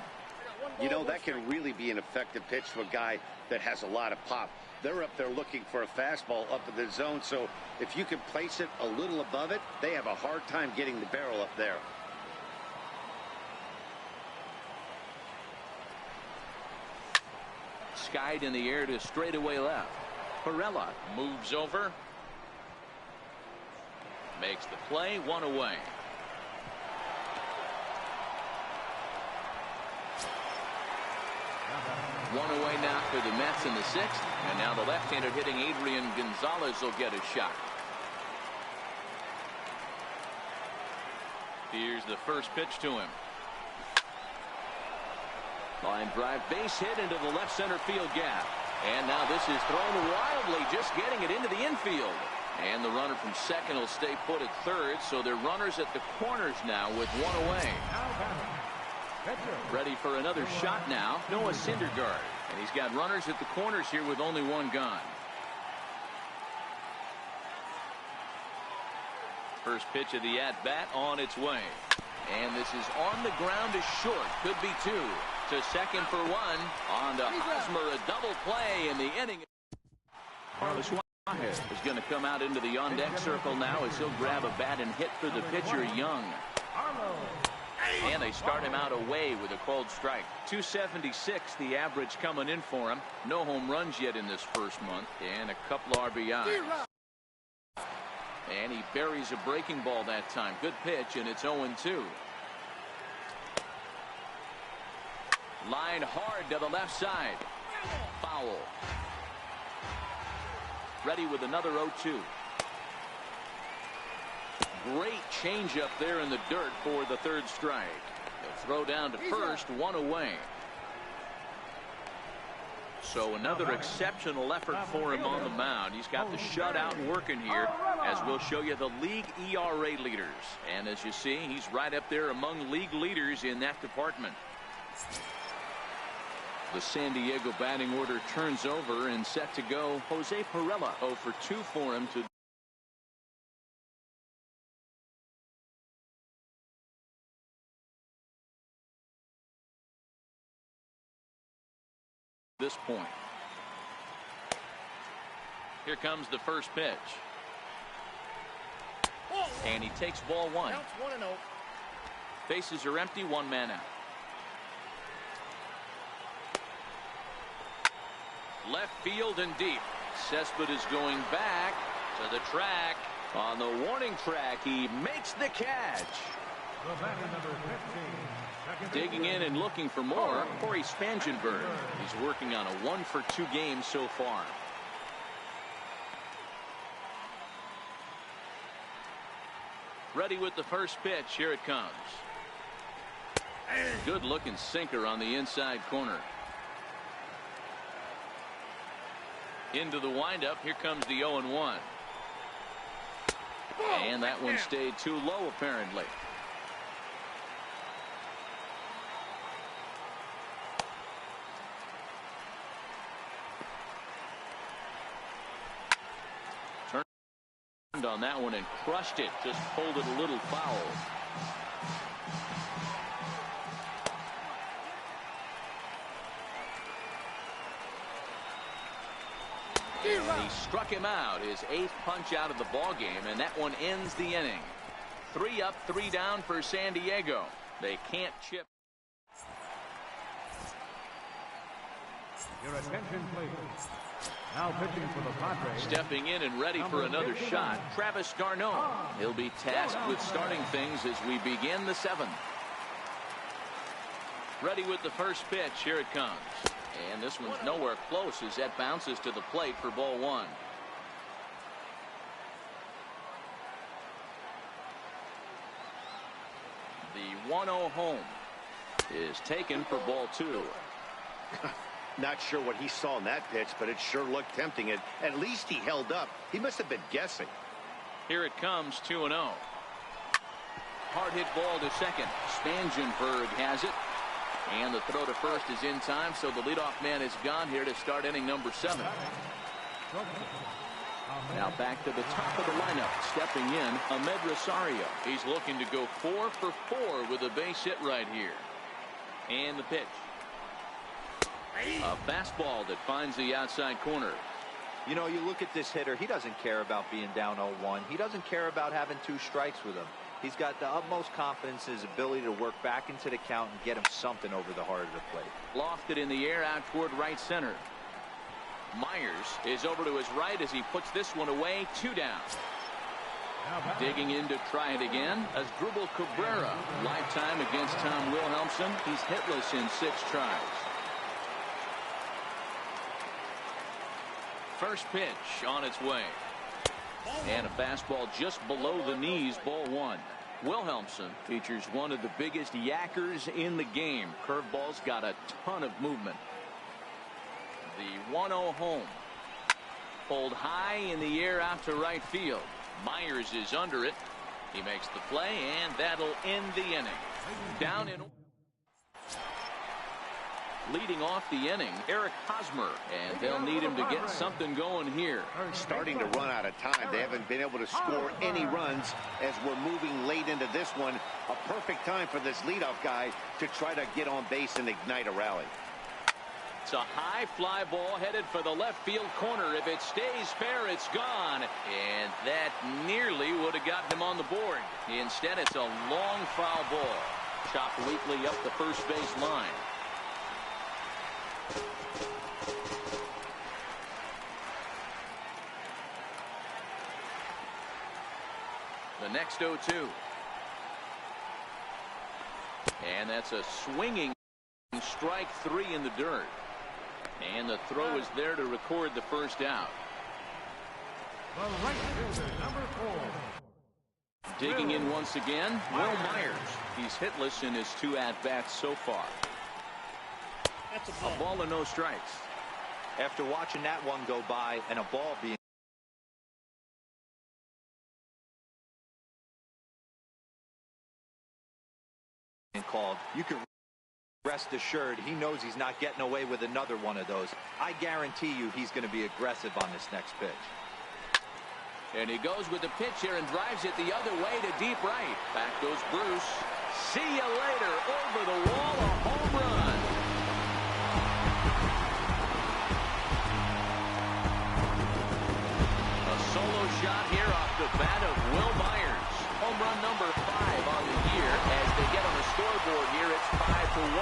You know, that can really be an effective pitch to a guy that has a lot of pop. They're up there looking for a fastball up in the zone, so if you can place it a little above it, they have a hard time getting the barrel up there. Skied in the air to straightaway left. Perella moves over. Makes the play. 1 away. One away now for the Mets in the 6th, and now the left-hander hitting Adrian Gonzalez will get a shot. Here's the first pitch to him. Line drive base hit into the left center field gap, and now this is thrown wildly, just getting it into the infield, and the runner from second will stay put at third, so they're runners at the corners now with 1 away. Ready for another shot now, Noah Syndergaard. And he's got runners at the corners here with only 1 gone. First pitch of the at-bat on its way. And this is on the ground to short. Could be 2. To second for 1. On to Hosmer, a double play in the inning. Carlos Suarez is going to come out into the on-deck circle now as he'll grab a bat and hit for the pitcher, Young. And they start him out away with a called strike. 276 the average coming in for him. No home runs yet in this first month, and a couple RBIs. And he buries a breaking ball that time. Good pitch, and it's 0-2. Line hard to the left side. Foul. Ready with another 0-2. Great changeup there in the dirt for the 3rd strike. The throw down to first, 1 away. So another exceptional effort for him on the mound. He's got the shutout working here, as we'll show you the league ERA leaders. And as you see, he's right up there among league leaders in that department. The San Diego batting order turns over and set to go. Jose Perella 0 for 2 for him to this point. Here comes the first pitch. And he takes ball 1. Counts 1-0. Bases are empty, 1 man out. Left field and deep. Cespedes is going back to the track. On the warning track, he makes the catch. The batter, number 15. Digging in and looking for more, Corey Spangenberg. He's working on a 1-for-2 game so far. Ready with the first pitch. Here it comes. Good looking sinker on the inside corner. Into the windup. Here comes the 0-1. And that one stayed too low apparently. Turned on that one and crushed it. Just pulled it a little foul. And he struck him out, his 8th punch out of the ball game, and that one ends the inning. 3 up, 3 down for San Diego. They can't chip. Your attention, please. Now pitching for the Padres. Stepping in and ready for another shot, Travis d'Arnaud. He'll be tasked with starting things as we begin the 7th. Ready with the first pitch. Here it comes. And this one's nowhere close as that bounces to the plate for ball 1. The 1-0 home is taken for ball 2. Not sure what he saw in that pitch, but it sure looked tempting. At least he held up. He must have been guessing. Here it comes, 2-0. Hard hit ball to second. Spangenberg has it. And the throw to first is in time, so the leadoff man is gone here to start inning number 7. Now back to the top of the lineup. Stepping in, Ahmed Rosario. He's looking to go 4 for 4 with a base hit right here. And the pitch. A fastball that finds the outside corner. You know, you look at this hitter, he doesn't care about being down 0-1. He doesn't care about having 2 strikes with him. He's got the utmost confidence in his ability to work back into the count and get him something over the heart of the plate. Lofted in the air out toward right center. Myers is over to his right as he puts this one away. 2 down. Digging in to try it again. Asdrubal Cabrera. Lifetime against Tom Wilhelmsen. He's hitless in 6 tries. First pitch on its way. And a fastball just below the knees, ball 1. Wilhelmsen features one of the biggest yackers in the game. Curveball's got a ton of movement. The 1-0 home. Pulled high in the air out to right field. Myers is under it. He makes the play, and that'll end the inning. Down in. Leading off the inning, Eric Hosmer, and they'll need him to get something going here. Starting to run out of time. They haven't been able to score any runs as we're moving late into this one. A perfect time for this leadoff guy to try to get on base and ignite a rally. It's a high fly ball headed for the left field corner. If it stays fair, it's gone. And that nearly would have gotten him on the board. Instead, it's a long foul ball. Chopped weakly up the first base line. The next 0-2. And that's a swinging strike 3 in the dirt. And the throw is there to record the first out. The right fielder, number 4. Digging in once again, Will Myers. He's hitless in his 2 at-bats so far. That's A ball and no strikes. After watching that one go by and a ball being called, you can rest assured he knows he's not getting away with another one of those. I guarantee you he's going to be aggressive on this next pitch. And he goes with the pitch here and drives it the other way to deep right. Back goes Bruce. See you later. Over the wall, a home run. A solo shot here off the bat of Will Myers. Home run number 5 on the year. As they get on the scoreboard here, it's 5-1.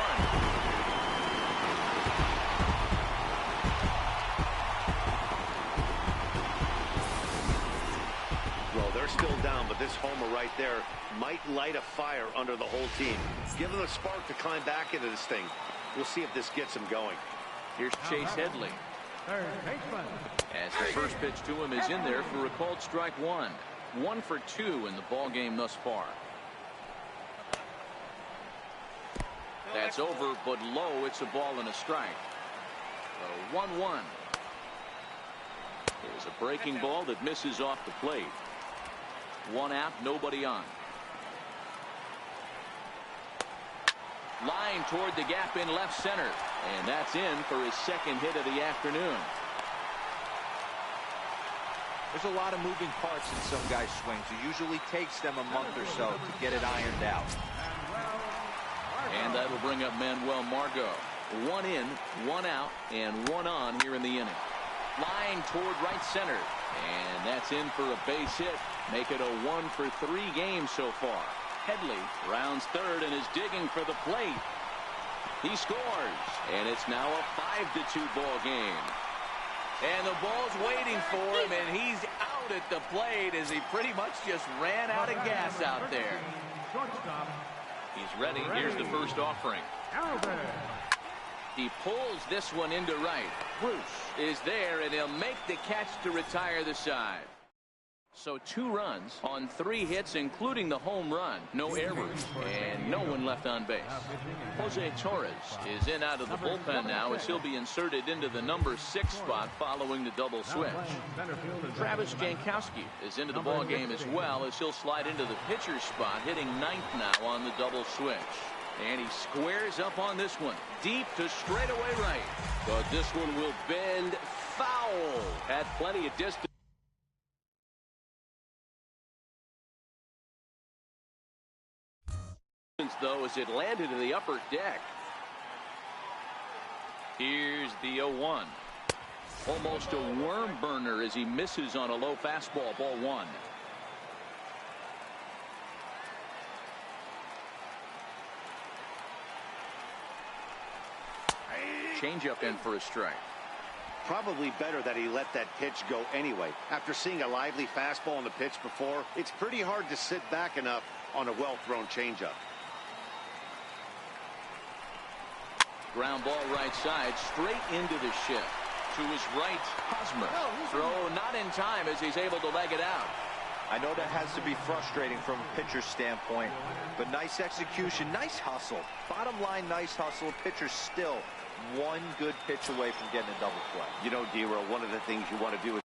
Well, they're still down, but this homer right there might light a fire under the whole team. Give them a spark to climb back into this thing. We'll see if this gets him going. Here's Chase Headley. As the first pitch to him is in there for a called strike one. 1 for 2 in the ball game thus far. That's over, but low. It's a ball and a strike. So 1-1. There's a breaking ball that misses off the plate. 1 out, nobody on. Line toward the gap in left center. And that's in for his second hit of the afternoon. There's a lot of moving parts in some guys' swings. It usually takes them a month or so to get it ironed out. And that'll bring up Manuel Margot. 1 in, 1 out, and 1 on here in the inning. Line toward right center. And that's in for a base hit. Make it a 1 for 3 game so far. Headley rounds third and is digging for the plate. He scores. And it's now a 5-2 ball game. And the ball's waiting for him, and he's out at the plate as he pretty much just ran out of gas out there. He's ready. Here's the first offering. He pulls this one into right. Bruce is there, and he'll make the catch to retire the side. So 2 runs on 3 hits, including the home run. No errors, and no one left on base. Jose Torres is in out of the bullpen now as he'll be inserted into the number 6 spot following the double switch. Travis Jankowski is into the ball game as well as he'll slide into the pitcher's spot, hitting 9th now on the double switch. And he squares up on this one, deep to straightaway right. But this one will bend foul. Had plenty of distance. Though, as it landed in the upper deck. Here's the 0-1. Almost a worm burner as he misses on a low fastball. Ball 1. Changeup in for a strike. Probably better that he let that pitch go anyway. After seeing a lively fastball on the pitch before, it's pretty hard to sit back enough on a well-thrown changeup. Ground ball right side, straight into the shift. To his right, Hosmer. Throw not in time as he's able to leg it out. I know that has to be frustrating from a pitcher's standpoint, but nice execution, nice hustle. Bottom line, nice hustle. Pitcher's still 1 good pitch away from getting a double play. You know, D-Roll, one of the things you want to do is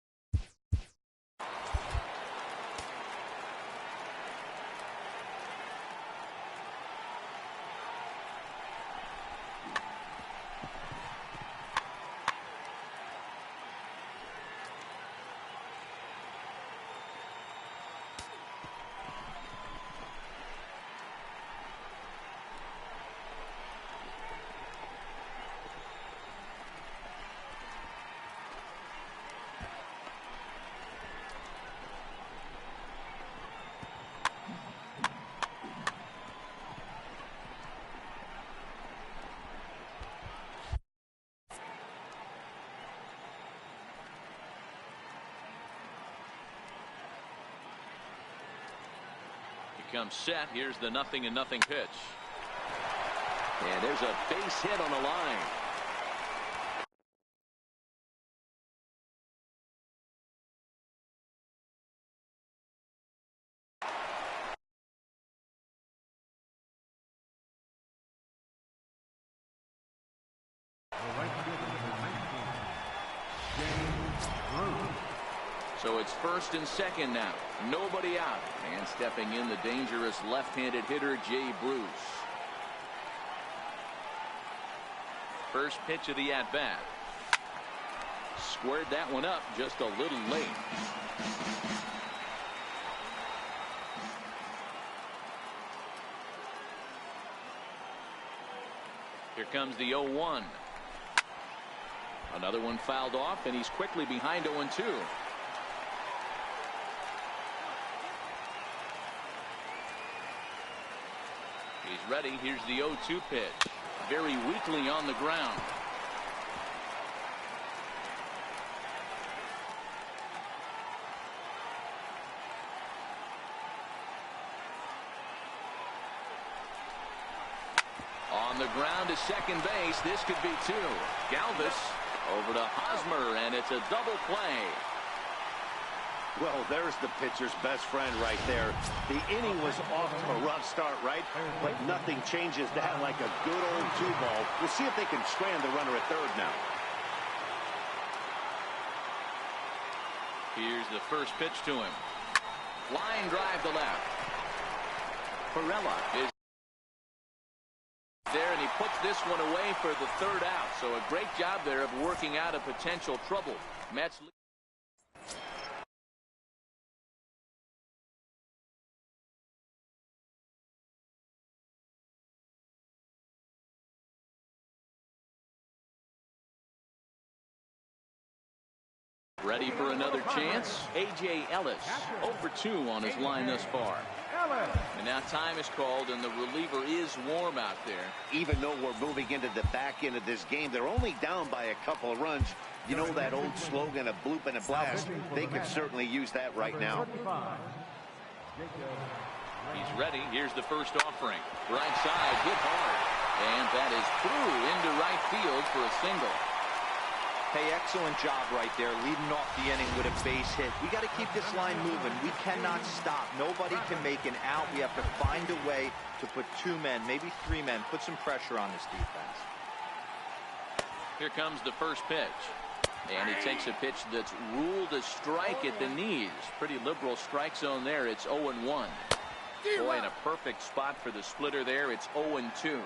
comes set. Here's the 0-0 pitch. And there's a base hit on the line. So it's first and second now. Nobody out. And stepping in, the dangerous left-handed hitter, Jay Bruce. First pitch of the at-bat. Squared that one up just a little late. Here comes the 0-1. Another one fouled off, and he's quickly behind 0-2. He's ready. Here's the 0-2 pitch. Very weakly on the ground. the ground to second base. This could be two. Galvis over to Hosmer, and it's a double play. Well, there's the pitcher's best friend right there. The inning was off to a rough start, right? But nothing changes that like a good old two-ball. We'll see if they can strand the runner at third now. Here's the first pitch to him. Line drive to left. Perella is there, and he puts this one away for the third out. So a great job there of working out a potential trouble. Mets ready for another chance. A.J. Ellis 0 for 2 on his line thus far. And now time is called, and the reliever is warm out there. Even though we're moving into the back end of this game, they're only down by a couple of runs. You know that old slogan, a bloop and a blast? They could certainly use that right now. He's ready. Here's the first offering. Right side, hit hard. And that is through into right field for a single. Hey, excellent job right there, leading off the inning with a base hit. We got to keep this line moving. We cannot stop. Nobody can make an out. We have to find a way to put 2 men, maybe 3 men, put some pressure on this defense. Here comes the first pitch. And he takes a pitch that's ruled a strike at the knees. Pretty liberal strike zone there. It's 0-1. Boy, in a perfect spot for the splitter there. It's 0-2.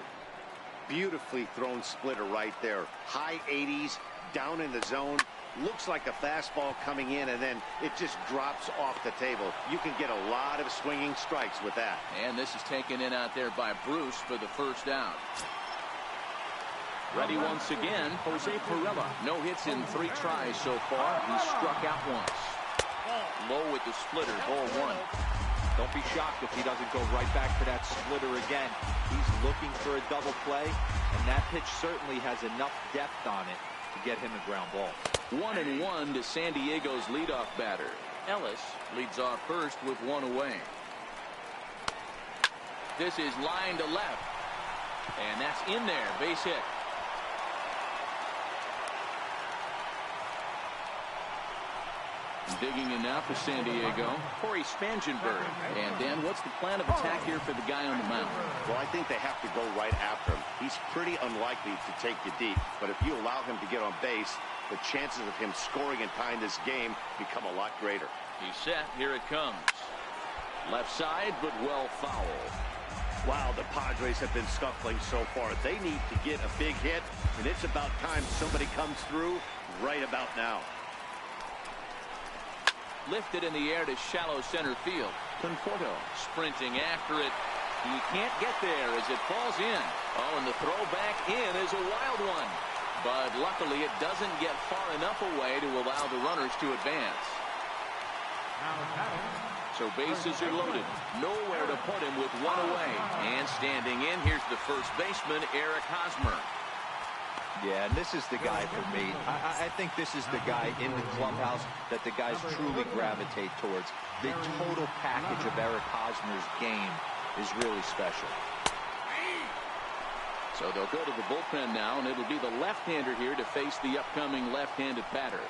Beautifully thrown splitter right there. High 80s. Down in the zone, looks like a fastball coming in, and then it just drops off the table. You can get a lot of swinging strikes with that. And this is taken in out there by Bruce for the first out. Ready once again, Jose Perella. No hits in 3 tries so far. He struck out once. Low with the splitter, ball 1. Don't be shocked if he doesn't go right back to that splitter again. He's looking for a double play, and that pitch certainly has enough depth on it to get him a ground ball. 1-1 to San Diego's leadoff batter. Ellis leads off first with 1 away. This is line to left, and that's in there. Base hit. Digging in now for San Diego, Corey Spangenberg. And Dan, what's the plan of attack here for the guy on the mound? Well, I think they have to go right after him. He's pretty unlikely to take you deep, but if you allow him to get on base, the chances of him scoring and tying this game become a lot greater. He's set. Here it comes. Left side, but well foul. Wow, the Padres have been scuffling so far. They need to get a big hit, and it's about time somebody comes through right about now. Lifted in the air to shallow center field. Conforto sprinting after it. He can't get there as it falls in. Oh, and the throw back in is a wild one. But luckily it doesn't get far enough away to allow the runners to advance. So bases are loaded. Nowhere to put him with 1 away. And standing in, here's the first baseman, Eric Hosmer. Yeah, and this is the guy for me. I think this is the guy in the clubhouse that the guys truly gravitate towards. The total package of Eric Hosmer's game is really special. So they'll go to the bullpen now, and it'll be the left-hander here to face the upcoming left-handed batter.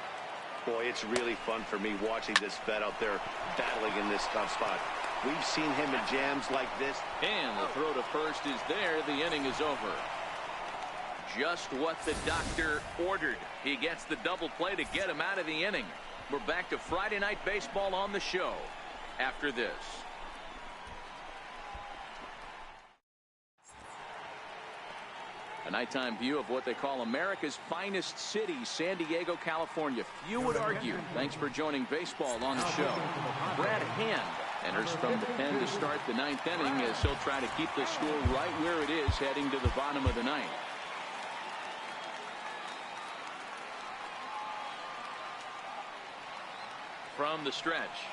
Boy, it's really fun for me watching this vet out there battling in this tough spot. We've seen him in jams like this. And the throw to first is there. The inning is over. Just what the doctor ordered. He gets the double play to get him out of the inning. We're back to Friday Night Baseball on the show after this. A nighttime view of what they call America's finest city, San Diego, California. Few would argue. Thanks for joining baseball on the show. Brad Hand enters from the pen to start the 9th inning as he'll try to keep the score right where it is heading to the bottom of the 9th. From the stretch.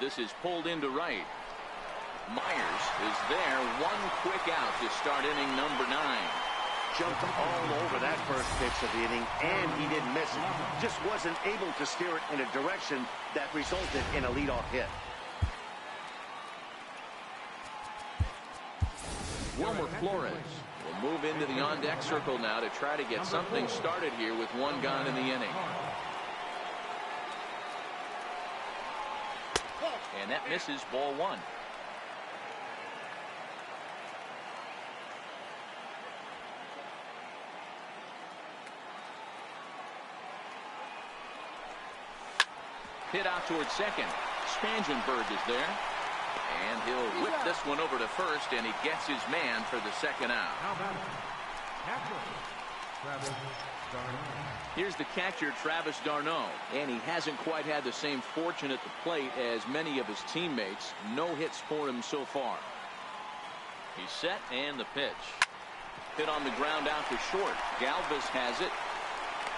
This is pulled into right. Myers is there. 1 quick out to start inning number 9. Jumped all over that first pitch of the inning, and he didn't miss it. Just wasn't able to steer it in a direction that resulted in a leadoff hit. Wilmer Flores Move into the on-deck circle now to try to get something started here with one gone in the inning. And that misses, ball one. Hit out towards second. Spangenberg is there. And he'll whip this one over to first, and he gets his man for the second out. Here's the catcher, Travis d'Arnaud, and he hasn't quite had the same fortune at the plate as many of his teammates. No hits for him so far. He's set, and the pitch. Hit on the ground out to short. Galvis has it.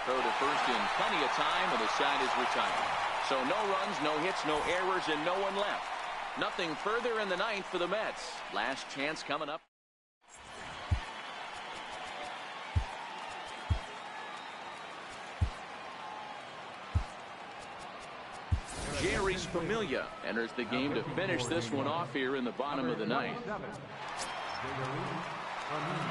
Throw to first in plenty of time, and the side is retired. So no runs, no hits, no errors, and no one left. Nothing further in the ninth for the Mets. Last chance coming up. Jerry's Familia enters the game to finish this one off here in the bottom of the ninth.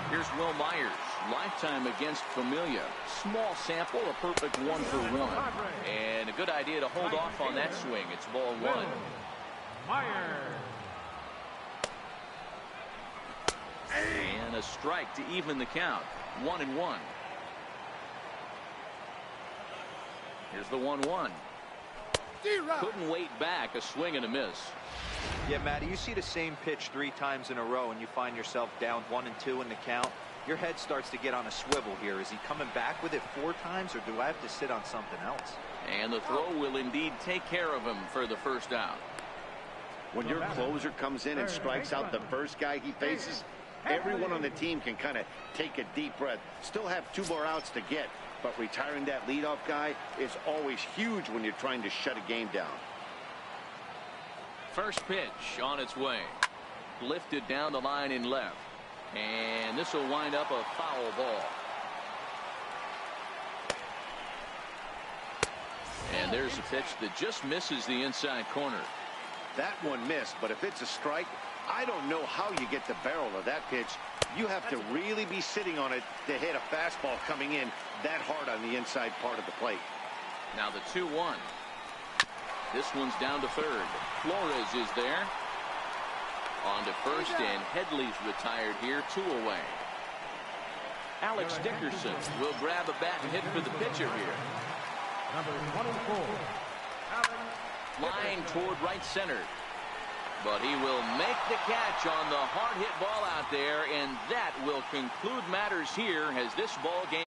Here's Will Myers. Lifetime against Familia. Small sample, a perfect 1-for-1. And a good idea to hold off on that swing. It's ball one. And a strike to even the count. 1-1. Here's the 1-1. Couldn't wait back. A swing and a miss. Yeah, Matty, you see the same pitch 3 times in a row and you find yourself down 1-2 in the count. Your head starts to get on a swivel here. Is he coming back with it 4 times, or do I have to sit on something else? And the throw will indeed take care of him for the first out. When your closer comes in and strikes out the first guy he faces, everyone on the team can kind of take a deep breath. Still have 2 more outs to get, but retiring that leadoff guy is always huge when you're trying to shut a game down. First pitch on its way. Lifted down the line in left. And this will wind up a foul ball. And there's a pitch that just misses the inside corner. That one missed, but if it's a strike, I don't know how you get the barrel of that pitch. You have to really be sitting on it to hit a fastball coming in that hard on the inside part of the plate. Now the 2-1. This one's down to third. Flores is there. On to first, and Headley's retired here, 2 away. Alex Dickerson will grab a bat and hit for the pitcher here. Number 24. Line toward right center. But he will make the catch on the hard hit ball out there, and that will conclude matters here as this ball game